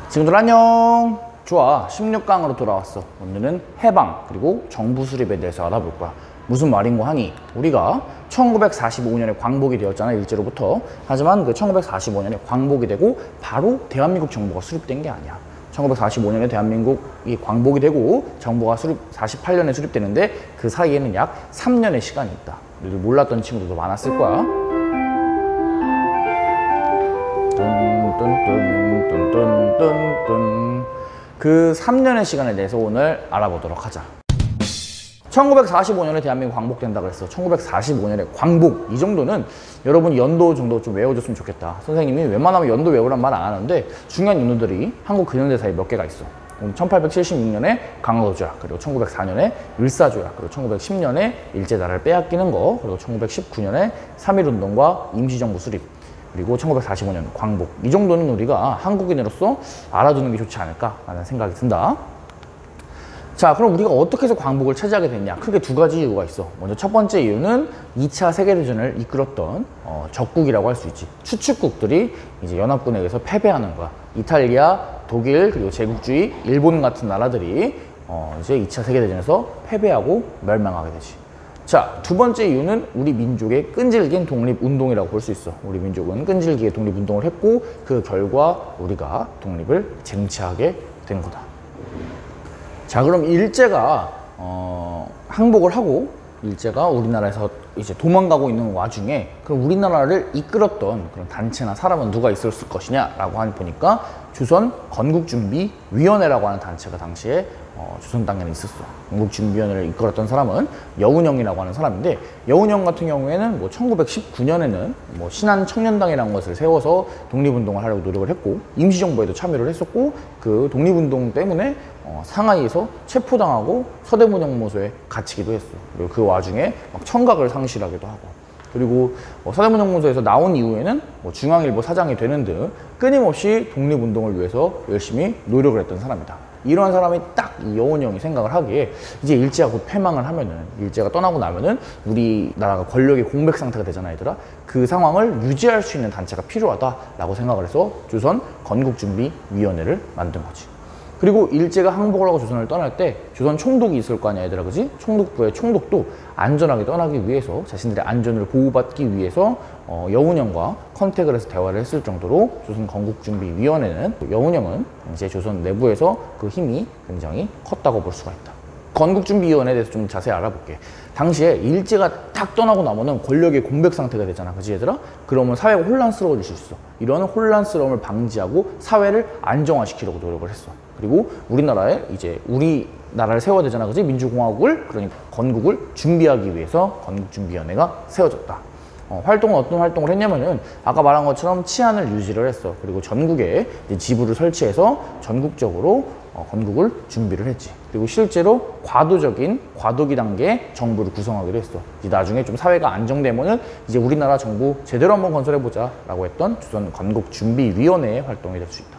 친구들 안녕. 좋아, 16강으로 돌아왔어. 오늘은 해방 그리고 정부 수립에 대해서 알아볼 거야. 무슨 말인고 하니 우리가 1945년에 광복이 되었잖아, 일제로부터. 하지만 그 1945년에 광복이 되고 바로 대한민국 정부가 수립된 게 아니야. 1945년에 대한민국이 광복이 되고 정부가 48년에 수립되는데 그 사이에는 약 3년의 시간이 있다. 너희들 몰랐던 친구들도 많았을 거야. 그 3년의 시간에 대해서 오늘 알아보도록 하자. 1945년에 대한민국 광복된다 그랬어. 1945년에 광복, 이 정도는 여러분 연도 정도 좀 외워줬으면 좋겠다. 선생님이 웬만하면 연도 외우란 말 안 하는데 중요한 연도들이 한국 근현대사에 몇 개가 있어. 1876년에 강화도조약, 그리고 1904년에 을사조약, 그리고 1910년에 일제나라를 빼앗기는 거, 그리고 1919년에 3.1운동과 임시정부 수립, 그리고 1945년 광복. 이 정도는 우리가 한국인으로서 알아두는 게 좋지 않을까라는 생각이 든다. 자, 그럼 우리가 어떻게 해서 광복을 차지하게 됐냐? 크게 두 가지 이유가 있어. 먼저 첫 번째 이유는 2차 세계대전을 이끌었던 적국이라고 할 수 있지. 추축국들이 이제 연합군에 의해서 패배하는 거야. 이탈리아, 독일, 그리고 제국주의, 일본 같은 나라들이 이제 2차 세계대전에서 패배하고 멸망하게 되지. 자, 두 번째 이유는 우리 민족의 끈질긴 독립운동이라고 볼 수 있어. 우리 민족은 끈질기게 독립운동을 했고 그 결과 우리가 독립을 쟁취하게 된 거다. 자, 그럼 일제가 항복을 하고 일제가 우리나라에서 이제 도망가고 있는 와중에 그럼 우리나라를 이끌었던 그런 단체나 사람은 누가 있었을 것이냐라고 보니까 조선 건국준비위원회라고 하는 단체가 당시에 조선 땅에는 있었어. 건국준비위원회를 이끌었던 사람은 여운형이라고 하는 사람인데, 여운형 같은 경우에는 뭐 1919년에는 뭐 신한청년당이라는 것을 세워서 독립운동을 하려고 노력을 했고, 임시정부에도 참여를 했었고, 그 독립운동 때문에 상하이에서 체포당하고 서대문형무소에 갇히기도 했어. 그리고 그 와중에 막 청각을 상실하기도 하고, 그리고 서대문형무소에서 나온 이후에는 중앙일보 사장이 되는 등 끊임없이 독립운동을 위해서 열심히 노력을 했던 사람이다. 이러한 사람이 딱 이 여운형이 생각을 하기에 이제 일제가 곧 패망을 하면은, 일제가 떠나고 나면은 우리나라가 권력의 공백 상태가 되잖아, 얘들아. 그 상황을 유지할 수 있는 단체가 필요하다라고 생각을 해서 조선 건국준비위원회를 만든 거지. 그리고 일제가 항복을 하고 조선을 떠날 때 조선 총독이 있을 거 아니야, 얘들아, 그지? 총독부의 총독도 안전하게 떠나기 위해서, 자신들의 안전을 보호받기 위해서 여운형과 컨택을 해서 대화를 했을 정도로 조선 건국준비위원회는, 여운형은 이제 조선 내부에서 그 힘이 굉장히 컸다고 볼 수가 있다. 건국준비위원회에 대해서 좀 자세히 알아볼게. 당시에 일제가 딱 떠나고 나면은 권력의 공백 상태가 되잖아, 그치 얘들아? 그러면 사회가 혼란스러워질 수 있어. 이런 혼란스러움을 방지하고 사회를 안정화시키려고 노력을 했어. 그리고 우리나라에 이제 우리나라를 세워야 되잖아, 그치? 민주공화국을, 그러니까 건국을 준비하기 위해서 건국준비위원회가 세워졌다. 활동은 어떤 활동을 했냐면은 아까 말한 것처럼 치안을 유지를 했어. 그리고 전국에 이제 지부를 설치해서 전국적으로 건국을 준비를 했지. 그리고 실제로 과도기 단계의 정부를 구성하기로 했어. 이제 나중에 좀 사회가 안정되면은 이제 우리나라 정부 제대로 한번 건설해보자 라고 했던 조선 건국준비위원회의 활동이 될 수 있다.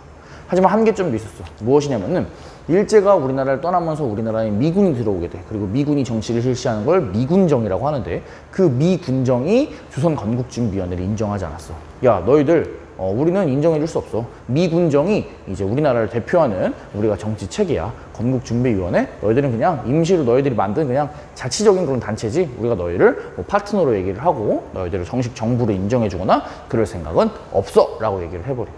하지만 한계점도 있었어. 무엇이냐면은 일제가 우리나라를 떠나면서 우리나라에 미군이 들어오게 돼. 그리고 미군이 정치를 실시하는 걸 미군정이라고 하는데, 그 미군정이 조선 건국준비위원회를 인정하지 않았어. 야, 너희들 우리는 인정해 줄 수 없어. 미군정이 이제 우리나라를 대표하는 우리가 정치 체계야. 건국준비위원회? 너희들은 그냥 임시로 너희들이 만든 그냥 자치적인 그런 단체지, 우리가 너희를 파트너로 얘기를 하고 너희들을 정식 정부로 인정해 주거나 그럴 생각은 없어 라고 얘기를 해버려.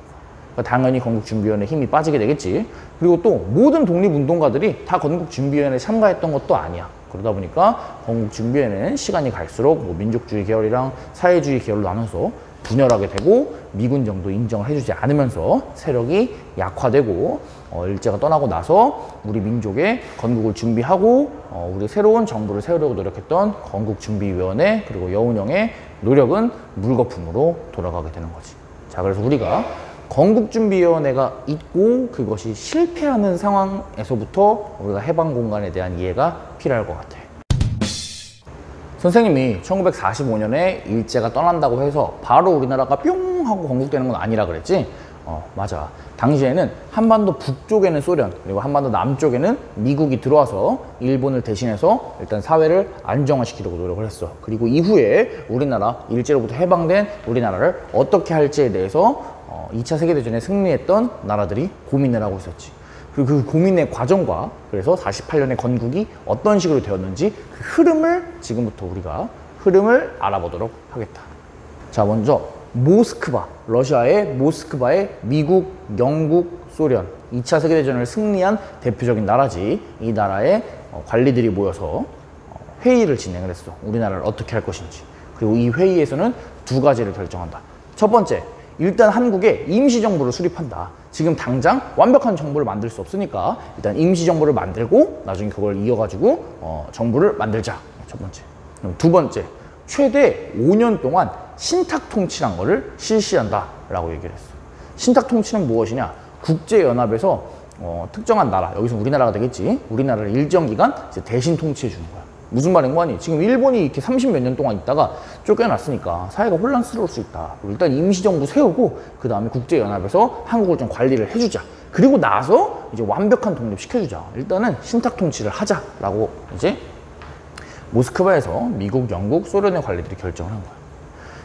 당연히 건국준비위원회 힘이 빠지게 되겠지. 그리고 또 모든 독립운동가들이 다 건국준비위원회에 참가했던 것도 아니야. 그러다 보니까 건국준비위원회는 시간이 갈수록 민족주의 계열이랑 사회주의 계열로 나눠서 분열하게 되고, 미군정도 인정을 해주지 않으면서 세력이 약화되고, 일제가 떠나고 나서 우리 민족의 건국을 준비하고 우리 새로운 정부를 세우려고 노력했던 건국준비위원회 그리고 여운형의 노력은 물거품으로 돌아가게 되는 거지. 자, 그래서 우리가 건국준비위원회가 있고 그것이 실패하는 상황에서부터 우리가 해방공간에 대한 이해가 필요할 것 같아. 선생님이 1945년에 일제가 떠난다고 해서 바로 우리나라가 뿅 하고 건국되는 건 아니라 그랬지? 맞아. 당시에는 한반도 북쪽에는 소련, 그리고 한반도 남쪽에는 미국이 들어와서 일본을 대신해서 일단 사회를 안정화시키려고 노력을 했어. 그리고 이후에 우리나라, 일제로부터 해방된 우리나라를 어떻게 할지에 대해서 2차 세계대전에 승리했던 나라들이 고민을 하고 있었지. 그리고 그 고민의 과정과 그래서 48년의 건국이 어떤 식으로 되었는지 그 흐름을 지금부터 우리가 흐름을 알아보도록 하겠다. 자, 먼저 모스크바, 러시아의 모스크바에 미국, 영국, 소련 2차 세계대전을 승리한 대표적인 나라지. 이 나라의 관리들이 모여서 회의를 진행을 했어. 우리나라를 어떻게 할 것인지. 그리고 이 회의에서는 두 가지를 결정한다. 첫 번째, 일단 한국에 임시정부를 수립한다. 지금 당장 완벽한 정부를 만들 수 없으니까 일단 임시정부를 만들고 나중에 그걸 이어가지고 정부를 만들자. 첫 번째. 그럼 두 번째, 최대 5년 동안 신탁통치란 거를 실시한다 라고 얘기를 했어. 신탁통치는 무엇이냐? 국제연합에서 특정한 나라, 여기서 우리나라가 되겠지. 우리나라를 일정 기간 이제 대신 통치해 주는 거야. 무슨 말인 거 아니? 지금 일본이 이렇게 30몇 년 동안 있다가 쫓겨났으니까 사회가 혼란스러울 수 있다. 일단 임시정부 세우고 그 다음에 국제연합에서 한국을 좀 관리를 해주자. 그리고 나서 이제 완벽한 독립시켜주자. 일단은 신탁통치를 하자라고 이제 모스크바에서 미국, 영국, 소련의 관리들이 결정을 한 거야.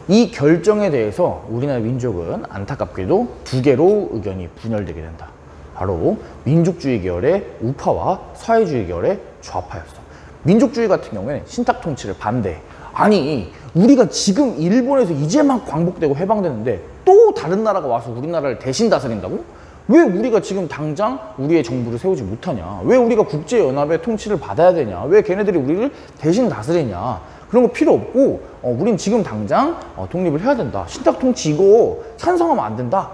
이 결정에 대해서 우리나라 민족은 안타깝게도 두 개로 의견이 분열되게 된다. 바로 민족주의 계열의 우파와 사회주의 계열의 좌파였어. 민족주의 같은 경우에는 신탁통치를 반대해. 아니, 우리가 지금 일본에서 이제 막 광복되고 해방되는데 또 다른 나라가 와서 우리나라를 대신 다스린다고? 왜 우리가 지금 당장 우리의 정부를 세우지 못하냐? 왜 우리가 국제연합의 통치를 받아야 되냐? 왜 걔네들이 우리를 대신 다스리냐? 그런 거 필요 없고 우린 지금 당장 독립을 해야 된다. 신탁통치 이거 찬성하면 안 된다.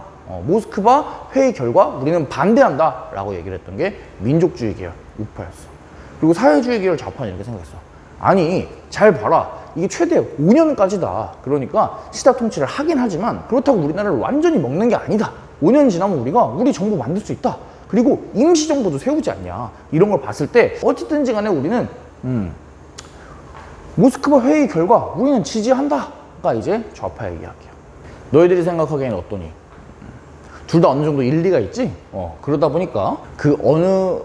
모스크바 회의 결과 우리는 반대한다 라고 얘기를 했던 게 민족주의 계열 우파였어. 그리고 사회주의 계열 좌파는 이렇게 생각했어. 아니, 잘 봐라. 이게 최대 5년까지다. 그러니까 신탁통치를 하긴 하지만 그렇다고 우리나라를 완전히 먹는 게 아니다. 5년 지나면 우리가 우리 정부 만들 수 있다. 그리고 임시정부도 세우지 않냐. 이런 걸 봤을 때 어쨌든지 간에 우리는 모스크바 회의 결과 우리는 지지한다가 이제 좌파의 이야기야. 너희들이 생각하기에는 어떠니? 둘 다 어느 정도 일리가 있지? 그러다 보니까 그 어느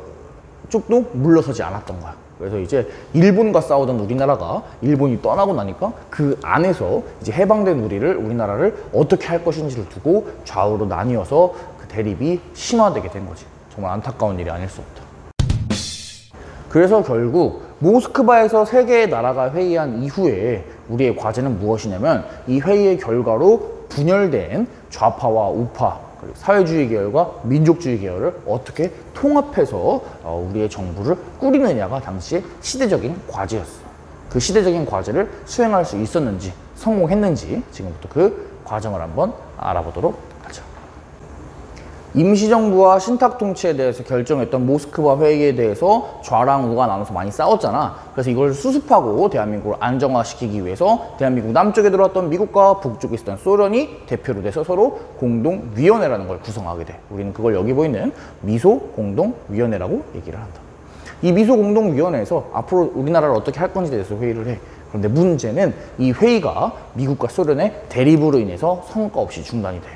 쪽도 물러서지 않았던 거야. 그래서 이제 일본과 싸우던 우리나라가 일본이 떠나고 나니까 그 안에서 이제 해방된 우리나라를 어떻게 할 것인지를 두고 좌우로 나뉘어서 그 대립이 심화되게 된 거지. 정말 안타까운 일이 아닐 수 없다. 그래서 결국 모스크바에서 세 개의 나라가 회의한 이후에 우리의 과제는 무엇이냐면 이 회의의 결과로 분열된 좌파와 우파, 그리고 사회주의 계열과 민족주의 계열을 어떻게 통합해서 우리의 정부를 꾸리느냐가 당시의 시대적인 과제였어. 그 시대적인 과제를 수행할 수 있었는지 성공했는지 지금부터 그 과정을 한번 알아보도록 하자. 임시정부와 신탁통치에 대해서 결정했던 모스크바 회의에 대해서 좌랑 우가 나눠서 많이 싸웠잖아. 그래서 이걸 수습하고 대한민국을 안정화시키기 위해서 대한민국 남쪽에 들어왔던 미국과 북쪽에 있었던 소련이 대표로 돼서 서로 공동위원회라는 걸 구성하게 돼. 우리는 그걸 여기 보이는 미소공동위원회라고 얘기를 한다. 이 미소공동위원회에서 앞으로 우리나라를 어떻게 할 건지에 대해서 회의를 해. 그런데 문제는 이 회의가 미국과 소련의 대립으로 인해서 성과 없이 중단이 돼.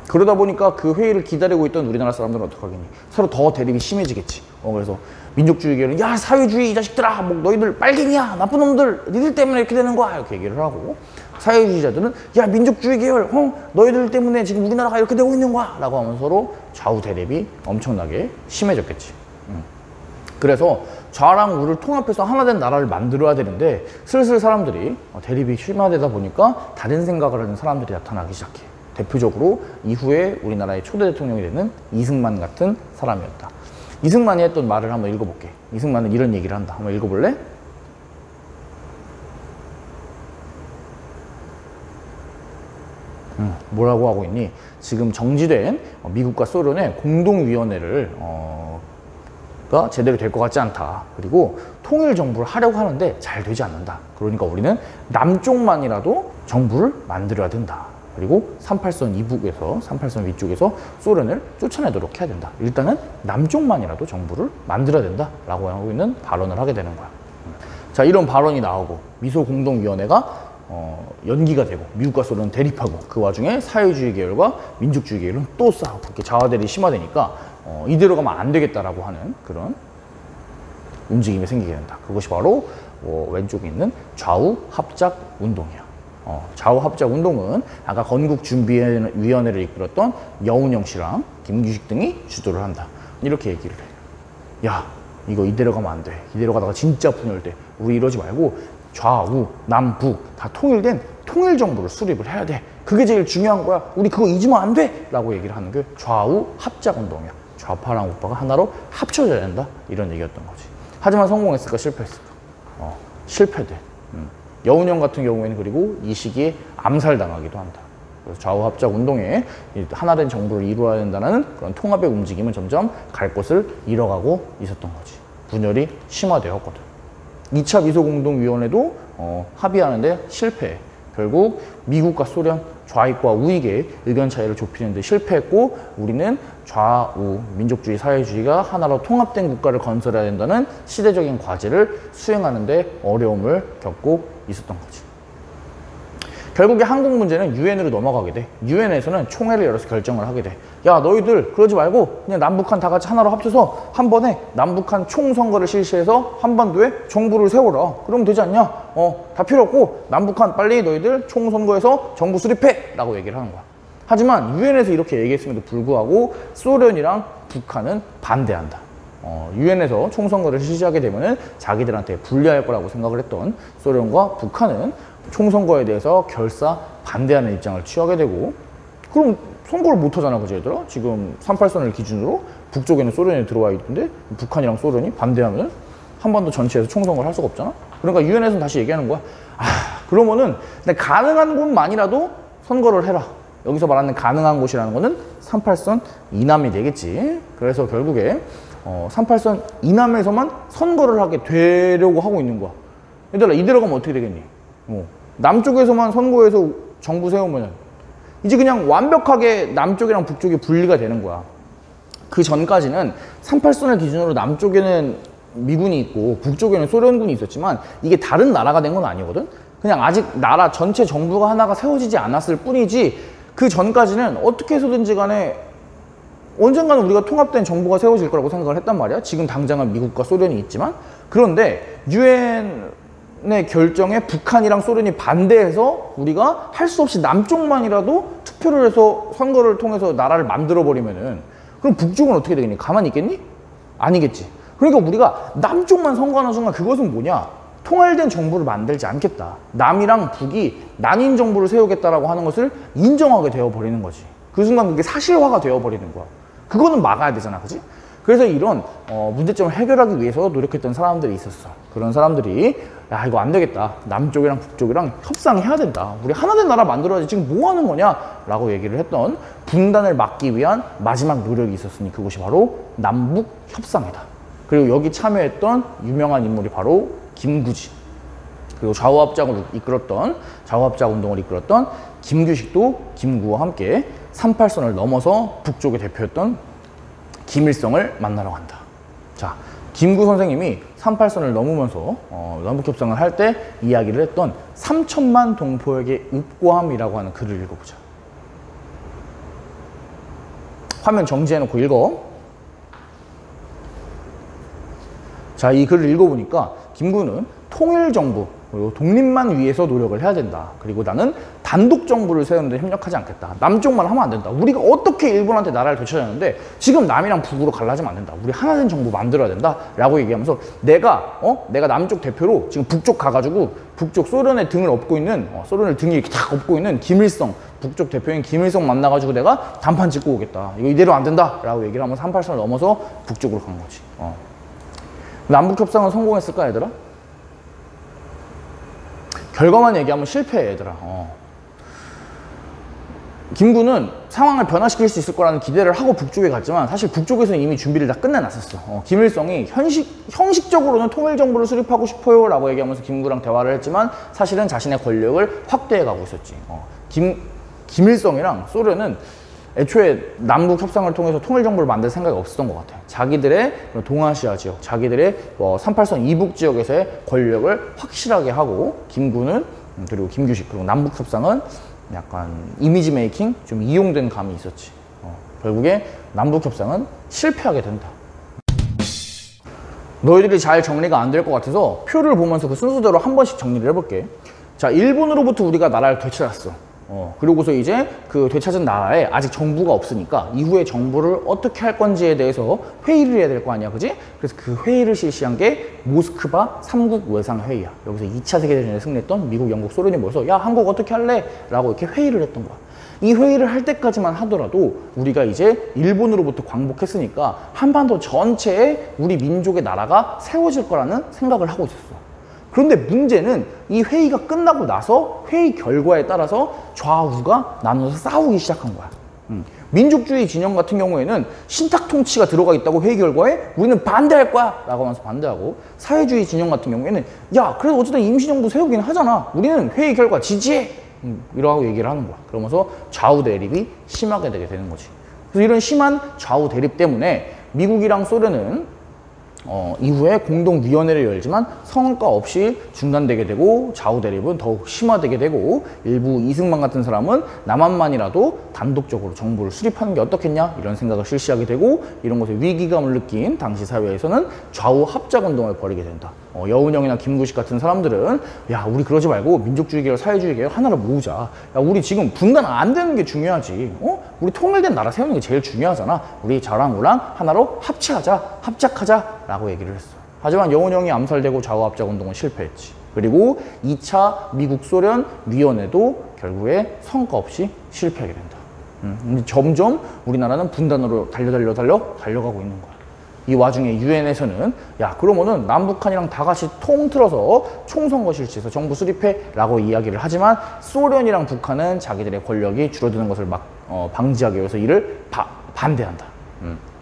그러다 보니까 그 회의를 기다리고 있던 우리나라 사람들은 어떡하겠니? 서로 더 대립이 심해지겠지. 그래서 민족주의 계열은 야, 사회주의 이 자식들아, 뭐 너희들 빨갱이야, 나쁜 놈들, 니들 때문에 이렇게 되는 거야, 이렇게 얘기를 하고, 사회주의자들은 야, 민족주의 계열, 너희들 때문에 지금 우리나라가 이렇게 되고 있는 거야 라고 하면서 서로 좌우 대립이 엄청나게 심해졌겠지. 그래서 좌랑 우를 통합해서 하나 된 나라를 만들어야 되는데 슬슬 사람들이 대립이 심화되다 보니까 다른 생각을 하는 사람들이 나타나기 시작해. 대표적으로 이후에 우리나라의 초대 대통령이 되는 이승만 같은 사람이었다. 이승만이 했던 말을 한번 읽어볼게. 이승만은 이런 얘기를 한다. 한번 읽어볼래? 뭐라고 하고 있니? 지금 정지된 미국과 소련의 공동위원회를 가 제대로 될 것 같지 않다. 그리고 통일 정부를 하려고 하는데 잘 되지 않는다. 그러니까 우리는 남쪽만이라도 정부를 만들어야 된다. 그리고 38선 이북에서 38선 위쪽에서 소련을 쫓아내도록 해야 된다. 일단은 남쪽만이라도 정부를 만들어야 된다 라고 하고 있는 발언을 하게 되는 거야. 자, 이런 발언이 나오고 미소공동위원회가 연기가 되고 미국과 소련은 대립하고 그 와중에 사회주의 계열과 민족주의 계열은 또 싸우고 이렇게 자화대립이 심화되니까 이대로 가면 안 되겠다라고 하는 그런 움직임이 생기게 된다. 그것이 바로 왼쪽에 있는 좌우 합작 운동이야. 좌우합작운동은 아까 건국준비위원회를 이끌었던 여운형 씨랑 김규식 등이 주도를 한다. 이렇게 얘기를 해. 야, 이거 이대로 가면 안 돼. 이대로 가다가 진짜 분열돼. 우리 이러지 말고 좌우, 남북 다 통일된 통일정부를 수립을 해야 돼. 그게 제일 중요한 거야. 우리 그거 잊으면 안 돼. 라고 얘기를 하는 게 좌우합작운동이야. 좌파랑 우파가 하나로 합쳐져야 된다. 이런 얘기였던 거지. 하지만 성공했을까 실패했을까? 실패돼. 여운형 같은 경우에는 그리고 이 시기에 암살당하기도 한다. 그래서 좌우합작운동에 하나된 정부를 이루어야 된다는 그런 통합의 움직임은 점점 갈 곳을 잃어가고 있었던 거지. 분열이 심화되었거든. 2차 미소공동위원회도 합의하는데 실패해. 결국 미국과 소련, 좌익과 우익의 의견 차이를 좁히는 데 실패했고 우리는 좌우 민족주의 사회주의가 하나로 통합된 국가를 건설해야 된다는 시대적인 과제를 수행하는 데 어려움을 겪고 있었던 거지. 결국에 한국 문제는 유엔으로 넘어가게 돼. 유엔에서는 총회를 열어서 결정을 하게 돼. 야, 너희들 그러지 말고 그냥 남북한 다 같이 하나로 합쳐서 한 번에 남북한 총선거를 실시해서 한반도에 정부를 세워라. 그러면 되지 않냐? 다 필요 없고 남북한 빨리 너희들 총선거에서 정부 수립해! 라고 얘기를 하는 거야. 하지만 유엔에서 이렇게 얘기했음에도 불구하고 소련이랑 북한은 반대한다. 유엔에서 총선거를 실시하게 되면은 자기들한테 불리할 거라고 생각을 했던 소련과 북한은 총선거에 대해서 결사 반대하는 입장을 취하게 되고 그럼 선거를 못 하잖아, 그죠 얘들아? 지금 38선을 기준으로 북쪽에는 소련이 들어와 있는데 북한이랑 소련이 반대하면 한반도 전체에서 총선거를 할 수가 없잖아? 그러니까 유엔에서는 다시 얘기하는 거야. 그러면은 가능한 곳만이라도 선거를 해라. 여기서 말하는 가능한 곳이라는 거는 38선 이남이 되겠지. 그래서 결국에 38선 이남에서만 선거를 하게 되려고 하고 있는 거야. 얘들아, 이대로 가면 어떻게 되겠니? 남쪽에서만 선거해서 정부 세우면 이제 그냥 완벽하게 남쪽이랑 북쪽이 분리가 되는 거야. 그 전까지는 38선을 기준으로 남쪽에는 미군이 있고 북쪽에는 소련군이 있었지만 이게 다른 나라가 된 건 아니거든. 그냥 아직 나라 전체 정부가 하나가 세워지지 않았을 뿐이지 그 전까지는 어떻게 해서든지 간에 언젠가는 우리가 통합된 정부가 세워질 거라고 생각을 했단 말이야. 지금 당장은 미국과 소련이 있지만. 그런데 유엔의 결정에 북한이랑 소련이 반대해서 우리가 할 수 없이 남쪽만이라도 투표를 해서 선거를 통해서 나라를 만들어 버리면은 그럼 북쪽은 어떻게 되겠니? 가만히 있겠니? 아니겠지. 그러니까 우리가 남쪽만 선거하는 순간 그것은 뭐냐? 통일된 정부를 만들지 않겠다. 남이랑 북이 난임 정부를 세우겠다라고 하는 것을 인정하게 되어버리는 거지. 그 순간 그게 사실화가 되어버리는 거야. 그거는 막아야 되잖아, 그지? 그래서 이런 문제점을 해결하기 위해서 노력했던 사람들이 있었어. 그런 사람들이 야, 이거 안 되겠다. 남쪽이랑 북쪽이랑 협상해야 된다. 우리 하나된 나라 만들어야지. 지금 뭐 하는 거냐? 라고 얘기를 했던 분단을 막기 위한 마지막 노력이 있었으니 그것이 바로 남북협상이다. 그리고 여기 참여했던 유명한 인물이 바로 김구지. 그리고 좌우합작을 이끌었던, 좌우합작 운동을 이끌었던 김규식도 김구와 함께 38선을 넘어서 북쪽의 대표였던 김일성을 만나러 간다. 자, 김구 선생님이 38선을 넘으면서 남북협상을 할 때 이야기를 했던 3천만 동포에게 읍고함이라고 하는 글을 읽어보자. 화면 정지해놓고 읽어. 자, 이 글을 읽어보니까 김구는 통일정부, 그리고 독립만 위해서 노력을 해야 된다. 그리고 나는 단독 정부를 세우는데 협력하지 않겠다. 남쪽만 하면 안 된다. 우리가 어떻게 일본한테 나라를 되찾았는데 지금 남이랑 북으로 갈라지면 안 된다. 우리 하나된 정부 만들어야 된다. 라고 얘기하면서 내가 남쪽 대표로 지금 북쪽 가가지고 북쪽 소련의 등을 업고 있는 소련을 등에 이렇게 탁 업고 있는 김일성, 북쪽 대표인 김일성 만나가지고 내가 단판 짓고 오겠다. 이거 이대로 안 된다. 라고 얘기를 하면서 38선을 넘어서 북쪽으로 간 거지. 남북협상은 성공했을까, 얘들아? 결과만 얘기하면 실패해, 얘들아. 김구는 상황을 변화시킬 수 있을 거라는 기대를 하고 북쪽에 갔지만 사실 북쪽에서는 이미 준비를 다 끝내놨었어. 김일성이 형식적으로는 통일정부를 수립하고 싶어요 라고 얘기하면서 김구랑 대화를 했지만 사실은 자신의 권력을 확대해 가고 있었지. 김일성이랑 소련은 애초에 남북 협상을 통해서 통일정부를 만들 생각이 없었던 것 같아. 자기들의 동아시아 지역, 자기들의 38선 이북 지역에서의 권력을 확실하게 하고 김구는 그리고 김규식 그리고 남북 협상은 약간 이미지 메이킹 좀 이용된 감이 있었지. 결국에 남북 협상은 실패하게 된다. 너희들이 잘 정리가 안 될 것 같아서 표를 보면서 그 순서대로 한 번씩 정리를 해볼게. 자, 일본으로부터 우리가 나라를 되찾았어. 그리고서 이제 그 되찾은 나라에 아직 정부가 없으니까 이후에 정부를 어떻게 할 건지에 대해서 회의를 해야 될 거 아니야, 그지? 그래서 그 회의를 실시한 게 모스크바 삼국 외상 회의야. 여기서 2차 세계대전에 승리했던 미국, 영국, 소련이 모여서 야, 한국 어떻게 할래? 라고 이렇게 회의를 했던 거야. 이 회의를 할 때까지만 하더라도 우리가 이제 일본으로부터 광복했으니까 한반도 전체에 우리 민족의 나라가 세워질 거라는 생각을 하고 있었어. 그런데 문제는 이 회의가 끝나고 나서 회의 결과에 따라서 좌우가 나눠서 싸우기 시작한 거야. 민족주의 진영 같은 경우에는 신탁 통치가 들어가 있다고 회의 결과에 우리는 반대할 거야 라고 하면서 반대하고, 사회주의 진영 같은 경우에는 야, 그래도 어쨌든 임시정부 세우긴 하잖아, 우리는 회의 결과 지지해, 이러고 얘기를 하는 거야. 그러면서 좌우 대립이 심하게 되게 되는 거지. 그래서 이런 심한 좌우 대립 때문에 미국이랑 소련은 이후에 공동위원회를 열지만 성과 없이 중단되게 되고, 좌우 대립은 더욱 심화되게 되고, 일부 이승만 같은 사람은 남한만이라도 단독적으로 정부를 수립하는 게 어떻겠냐 이런 생각을 실시하게 되고, 이런 것에 위기감을 느낀 당시 사회에서는 좌우 합작운동을 벌이게 된다. 여운형이나 김구식 같은 사람들은 야, 우리 그러지 말고 민족주의 계열, 사회주의 계열 하나를 모으자. 야, 우리 지금 분단 안 되는 게 중요하지. 우리 통일된 나라 세우는 게 제일 중요하잖아. 우리 저랑 우랑 하나로 합치하자, 합작하자 라고 얘기를 했어. 하지만 여운형이 암살되고 좌우 합작운동은 실패했지. 그리고 2차 미국 소련 위원회도 결국에 성과 없이 실패하게 된다. 점점 우리나라는 분단으로 달려가고 있는 거야. 이 와중에 유엔에서는 야, 그러면은 남북한이랑 다 같이 통틀어서 총선거 실시해서 정부 수립해 라고 이야기를 하지만, 소련이랑 북한은 자기들의 권력이 줄어드는 것을 방지하기 위해서 이를 반대한다.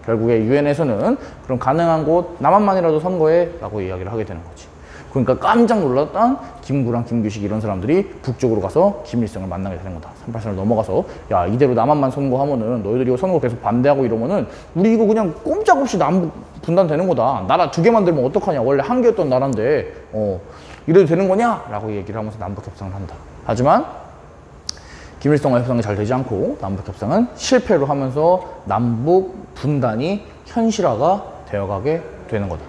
결국에 유엔에서는 그럼 가능한 곳 남한만이라도 선거해 라고 이야기를 하게 되는 거지. 그러니까 깜짝 놀랐던 김구랑 김규식 이런 사람들이 북쪽으로 가서 김일성을 만나게 되는 거다. 383을 넘어가서 야, 이대로 남한만 선거하면은 너희들이 이거 선거 계속 반대하고 이러면은 우리 이거 그냥 꼼짝없이 남북 분단되는 거다. 나라 2개 만들면 어떡하냐. 원래 한 개였던 나라인데 이래도 되는 거냐? 라고 얘기를 하면서 남북 협상을 한다. 하지만 김일성과 협상이 잘 되지 않고 남북 협상은 실패를 하면서 남북 분단이 현실화가 되어가게 되는 거다.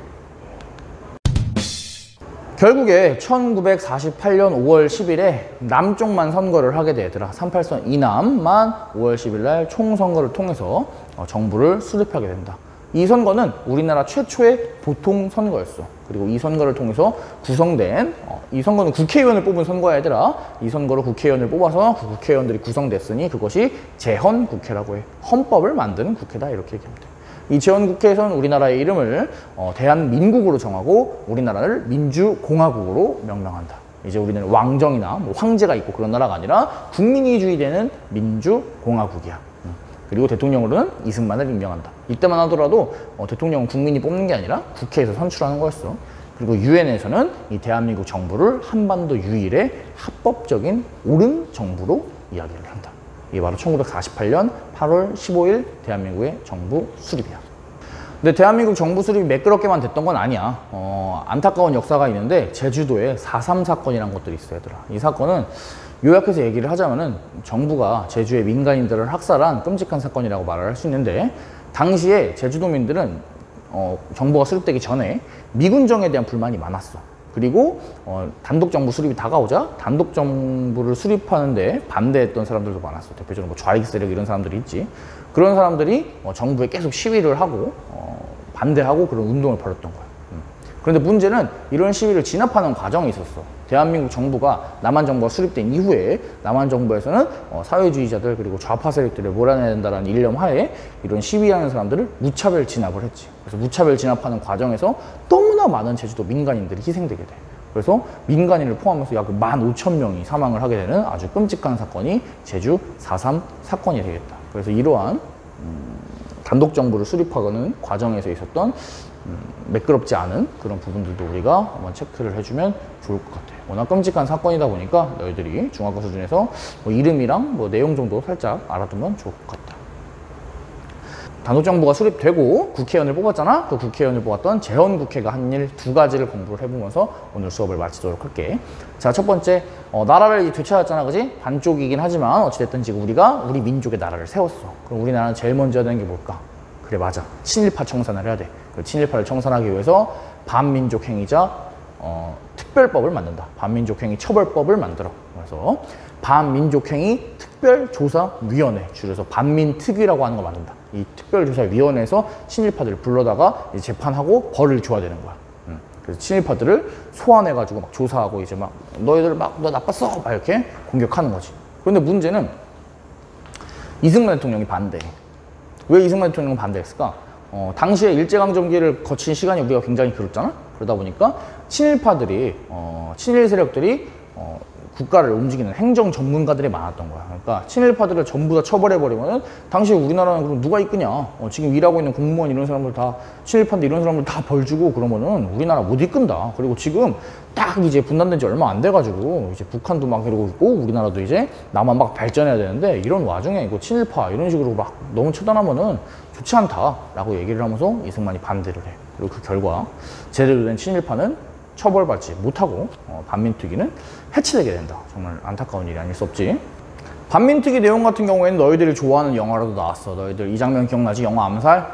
결국에 1948년 5월 10일에 남쪽만 선거를 하게 되더라. 38선 이남만 5월 10일 날 총선거를 통해서 정부를 수립하게 된다. 이 선거는 우리나라 최초의 보통 선거였어. 그리고 이 선거를 통해서 구성된 이 선거는 국회의원을 뽑은 선거야, 얘들아. 이 선거로 국회의원을 뽑아서 그 국회의원들이 구성됐으니 그것이 재헌국회라고 해. 헌법을 만드는 국회다, 이렇게 얘기하면 돼. 이 재헌국회에서는 우리나라의 이름을 대한민국으로 정하고 우리나라를 민주공화국으로 명명한다. 이제 우리는 왕정이나 뭐 황제가 있고 그런 나라가 아니라 국민의주의 되는 민주공화국이야. 그리고 대통령으로는 이승만을 임명한다. 이때만 하더라도 대통령은 국민이 뽑는 게 아니라 국회에서 선출하는 거였어. 그리고 유엔에서는 이 대한민국 정부를 한반도 유일의 합법적인 옳은 정부로 이야기를 한다. 이게 바로 1948년 8월 15일 대한민국의 정부 수립이야. 근데 대한민국 정부 수립이 매끄럽게만 됐던 건 아니야. 안타까운 역사가 있는데 제주도에 4.3 사건이라는 것들이 있어, 얘들아. 이 사건은 요약해서 얘기를 하자면은 정부가 제주의 민간인들을 학살한 끔찍한 사건이라고 말을 할 수 있는데, 당시에 제주도민들은 정부가 수립되기 전에 미군정에 대한 불만이 많았어. 그리고 단독 정부 수립이 다가오자 단독 정부를 수립하는데 반대했던 사람들도 많았어. 대표적으로 뭐 좌익 세력 이런 사람들이 있지. 그런 사람들이 정부에 계속 시위를 하고 반대하고 그런 운동을 벌였던 거야. 그런데 문제는 이런 시위를 진압하는 과정이 있었어. 대한민국 정부가 남한 정부가 수립된 이후에 남한 정부에서는 사회주의자들 그리고 좌파 세력들을 몰아내야 된다는 일념 하에 이런 시위하는 사람들을 무차별 진압을 했지. 그래서 무차별 진압하는 과정에서 너무나 많은 제주도 민간인들이 희생되게 돼. 그래서 민간인을 포함해서 약 15,000명이 사망을 하게 되는 아주 끔찍한 사건이 제주 4.3 사건이 되겠다. 그래서 이러한 단독 정부를 수립하는 과정에서 있었던 매끄럽지 않은 그런 부분들도 우리가 한번 체크를 해주면 좋을 것 같아요. 워낙 끔찍한 사건이다 보니까 너희들이 중학교 수준에서 뭐 이름이랑 뭐 내용 정도 살짝 알아두면 좋을 것 같다. 단독정부가 수립되고 국회의원을 뽑았잖아. 그 국회의원을 뽑았던 재헌국회가 한 일 2가지를 공부를 해보면서 오늘 수업을 마치도록 할게. 자, 첫 번째, 나라를 되찾았잖아, 그지? 반쪽이긴 하지만 어찌됐든 지금 우리가 우리 민족의 나라를 세웠어. 그럼 우리나라는 제일 먼저 해야 되는 게 뭘까? 그래, 맞아. 친일파 청산을 해야 돼. 그 친일파를 청산하기 위해서 반민족 행위자 특별법을 만든다. 반민족행위 처벌법을 만들어. 그래서 반민족행위 특별조사위원회, 줄여서 반민특위라고 하는 걸 만든다. 이 특별조사위원회에서 친일파들을 불러다가 이제 재판하고 벌을 줘야 되는 거야. 그래서 친일파들을 소환해가지고 막 조사하고 이제 막 너희들 막 너 나빴어 막 이렇게 공격하는 거지. 그런데 문제는 이승만 대통령이 반대해. 왜 이승만 대통령은 반대했을까? 당시에 일제강점기를 거친 시간이 우리가 굉장히 길었잖아? 그러다 보니까 친일파들이, 친일 세력들이 국가를 움직이는 행정 전문가들이 많았던 거야. 그러니까 친일파들을 전부 다 처벌해버리면은 당시에 우리나라는 그럼 누가 이끄냐? 지금 일하고 있는 공무원 이런 사람들 다 친일파인데 이런 사람들 다 벌 주고 그러면은 우리나라 못 이끈다. 그리고 지금 딱 이제 분단된 지 얼마 안 돼가지고 이제 북한도 막 이러고 있고 우리나라도 이제 남한 막 발전해야 되는데 이런 와중에 이거 친일파 이런 식으로 막 너무 처단하면은 좋지 않다라고 얘기를 하면서 이승만이 반대를 해. 그리고 그 결과 제대로 된 친일파는 처벌받지 못하고 반민특위는 해체되게 된다. 정말 안타까운 일이 아닐 수 없지. 반민특위 내용 같은 경우에는 너희들이 좋아하는 영화로도 나왔어. 너희들 이 장면 기억나지? 영화 암살?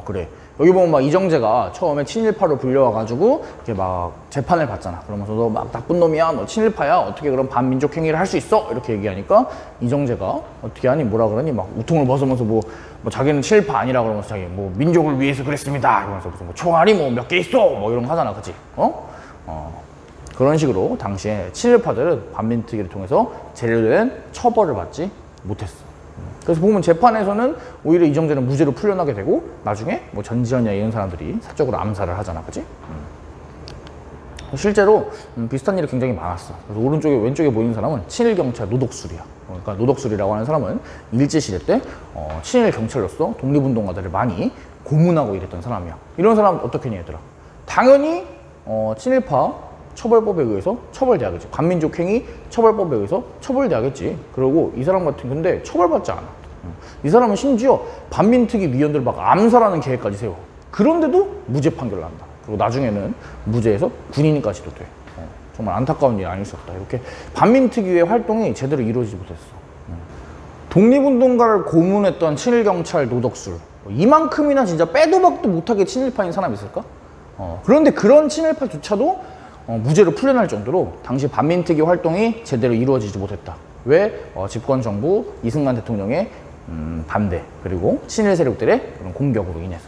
그래. 여기 보면 막 이정재가 처음에 친일파로 불려와가지고 이렇게 막 재판을 받잖아. 그러면서 너 막 나쁜 놈이야, 너 친일파야, 어떻게 그런 반민족 행위를 할 수 있어? 이렇게 얘기하니까 이정재가 어떻게 하니? 뭐라 그러니? 막 우통을 벗으면서 뭐 자기는 친일파 아니라 그러면서 자기 뭐 민족을 위해서 그랬습니다. 그러면서 무슨 뭐 총알이 뭐 몇 개 있어? 뭐 이런 거 하잖아, 그치? 그런 식으로 당시에 친일파들은 반민특위를 통해서 제대로 된 처벌을 받지 못했어. 그래서 보면 재판에서는 오히려 이정재는 무죄로 풀려나게 되고 나중에 뭐 전지현이나 이런 사람들이 사적으로 암살을 하잖아, 그치? 실제로 비슷한 일이 굉장히 많았어. 그래서 오른쪽에 왼쪽에 보이는 사람은 친일경찰 노덕술이야. 그러니까 노덕술이라고 하는 사람은 일제시대 때 친일경찰로서 독립운동가들을 많이 고문하고 이랬던 사람이야. 이런 사람 어떻게 했니 얘들아? 당연히 친일파 처벌법에 의해서 처벌돼야겠지. 반민족행위 처벌법에 의해서 처벌돼야겠지. 그리고 이 사람 같은 건데 처벌받지 않아. 이 사람은 심지어 반민특위 위원들을 막 암살하는 계획까지 세워. 그런데도 무죄 판결을 한다. 그리고 나중에는 무죄에서 군인까지도 돼. 정말 안타까운 일이 아닐 수 없다. 이렇게 반민특위의 활동이 제대로 이루어지지 못했어. 독립운동가를 고문했던 친일경찰 노덕술. 이만큼이나 진짜 빼도 박도 못하게 친일파인 사람이 있을까? 그런데 그런 친일파조차도 무죄로 풀려날 정도로 당시 반민특위 활동이 제대로 이루어지지 못했다. 왜? 집권정부 이승만 대통령의 반대 그리고 친일 세력들의 그런 공격으로 인해서.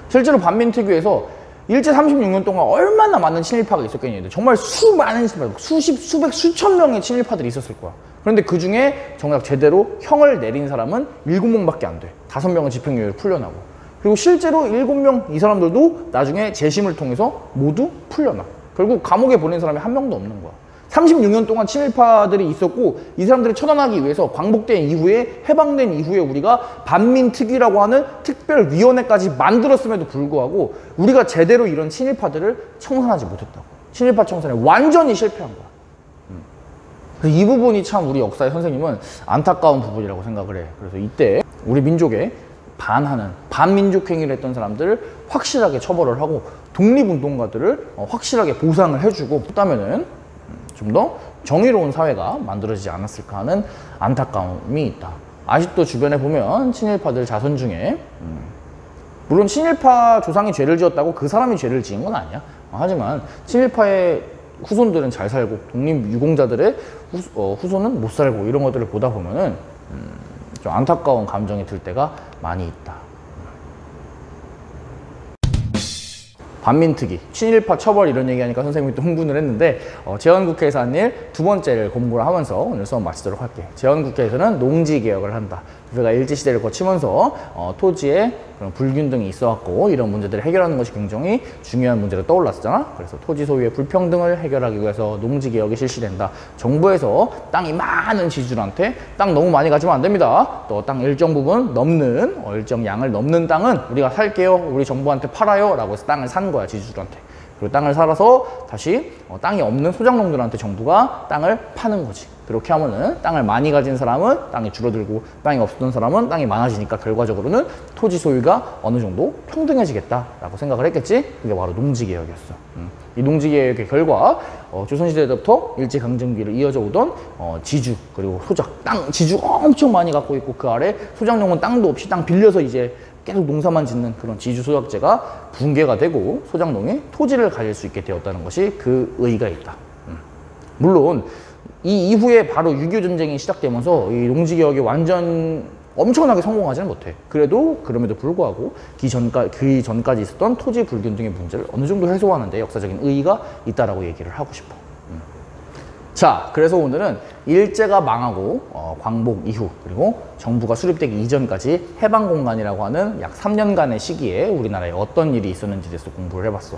실제로 반민특위에서 일제 36년 동안 얼마나 많은 친일파가 있었겠니? 정말 수많은 친일파, 수백, 수천 명의 친일파들이 있었을 거야. 그런데 그 중에 정작 제대로 형을 내린 사람은 7명밖에 안 돼. 5명은 집행유예를 풀려나고. 그리고 실제로 7명 이 사람들도 나중에 재심을 통해서 모두 풀려나. 결국 감옥에 보낸 사람이 한 명도 없는 거야. 36년 동안 친일파들이 있었고 이 사람들을 처단하기 위해서 광복된 이후에 해방된 이후에 우리가 반민특위라고 하는 특별위원회까지 만들었음에도 불구하고 우리가 제대로 이런 친일파들을 청산하지 못했다고. 친일파 청산에 완전히 실패한 거야. 그래서 이 부분이 참 우리 역사의 선생님은 안타까운 부분이라고 생각을 해. 그래서 이때 우리 민족에 반하는 반민족 행위를 했던 사람들을 확실하게 처벌을 하고 독립운동가들을 확실하게 보상을 해주고 했다면은 좀 더 정의로운 사회가 만들어지지 않았을까 하는 안타까움이 있다. 아직도 주변에 보면 친일파들 자손 중에 물론 친일파 조상이 죄를 지었다고 그 사람이 죄를 지은 건 아니야. 하지만 친일파의 후손들은 잘 살고 독립유공자들의 후손은 못 살고 이런 것들을 보다 보면은 좀 안타까운 감정이 들 때가 많이 있다. 반민특위, 친일파 처벌 이런 얘기하니까 선생님이 또 흥분을 했는데 재헌국회에서 한 일 두 번째를 공부를 하면서 오늘 수업 마치도록 할게. 재헌국회에서는 농지개혁을 한다. 우리가 일제시대를 거치면서 토지에 그런 불균등이 있어왔고 이런 문제들을 해결하는 것이 굉장히 중요한 문제로 떠올랐잖아. 그래서 토지 소유의 불평등을 해결하기 위해서 농지개혁이 실시된다. 정부에서 땅이 많은 지주들한테 땅 너무 많이 가지면 안 됩니다. 또 땅 일정 부분 넘는 일정 양을 넘는 땅은 우리가 살게요. 우리 정부한테 팔아요. 라고 해서 땅을 산 거야, 지주들한테. 그리고 땅을 살아서 다시 땅이 없는 소작농들한테 정부가 땅을 파는 거지. 그렇게 하면은 땅을 많이 가진 사람은 땅이 줄어들고 땅이 없었던 사람은 땅이 많아지니까 결과적으로는 토지 소유가 어느 정도 평등해지겠다라고 생각을 했겠지. 그게 바로 농지개혁이었어. 이 농지개혁의 결과 조선시대 때부터 일제강점기를 이어져 오던 지주 그리고 소작, 땅 지주 엄청 많이 갖고 있고 그 아래 소작농은 땅도 없이 땅 빌려서 이제 계속 농사만 짓는 그런 지주소작제가 붕괴가 되고 소장농이 토지를 가질 수 있게 되었다는 것이 그 의의가 있다. 물론 이 이후에 바로 6.25 전쟁이 시작되면서 이 농지개혁이 완전 엄청나게 성공하지는 못해. 그럼에도 불구하고 그 전까지 있었던 토지 불균등의 문제를 어느 정도 해소하는 데 역사적인 의의가 있다라고 얘기를 하고 싶어. 자, 그래서 오늘은 일제가 망하고 광복 이후 그리고 정부가 수립되기 이전까지 해방공간이라고 하는 약 3년간의 시기에 우리나라에 어떤 일이 있었는지에 대해서 공부를 해봤어.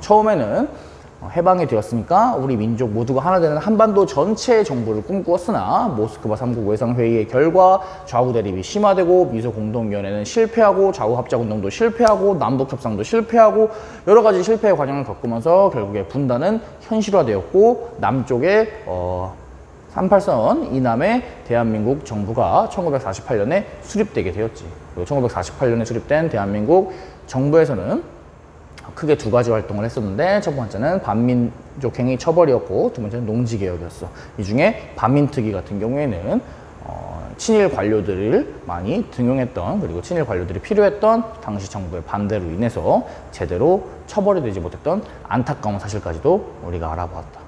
처음에는 해방이 되었으니까 우리 민족 모두가 하나 되는 한반도 전체의 정부를 꿈꾸었으나 모스크바 3국 외상회의의 결과 좌우 대립이 심화되고 미소 공동위원회는 실패하고 좌우 합작운동도 실패하고 남북협상도 실패하고 여러 가지 실패의 과정을 겪으면서 결국에 분단은 현실화되었고 남쪽에 38선 이남의 대한민국 정부가 1948년에 수립되게 되었지. 그리고 1948년에 수립된 대한민국 정부에서는 크게 두 가지 활동을 했었는데 첫 번째는 반민족행위 처벌이었고 두 번째는 농지개혁이었어. 이 중에 반민특위 같은 경우에는 친일 관료들을 많이 등용했던 그리고 친일 관료들이 필요했던 당시 정부의 반대로 인해서 제대로 처벌이 되지 못했던 안타까운 사실까지도 우리가 알아보았다.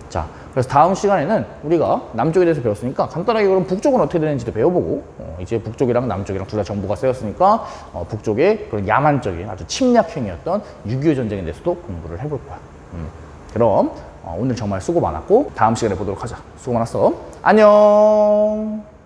자, 그래서 다음 시간에는 우리가 남쪽에 대해서 배웠으니까 간단하게 그럼 북쪽은 어떻게 되는지도 배워보고 이제 북쪽이랑 남쪽이랑 둘 다 정부가 세웠으니까 북쪽의 그런 야만적인 아주 침략 행위였던 6.25 전쟁에 대해서도 공부를 해볼 거야. 그럼 오늘 정말 수고 많았고 다음 시간에 보도록 하자. 수고 많았어. 안녕.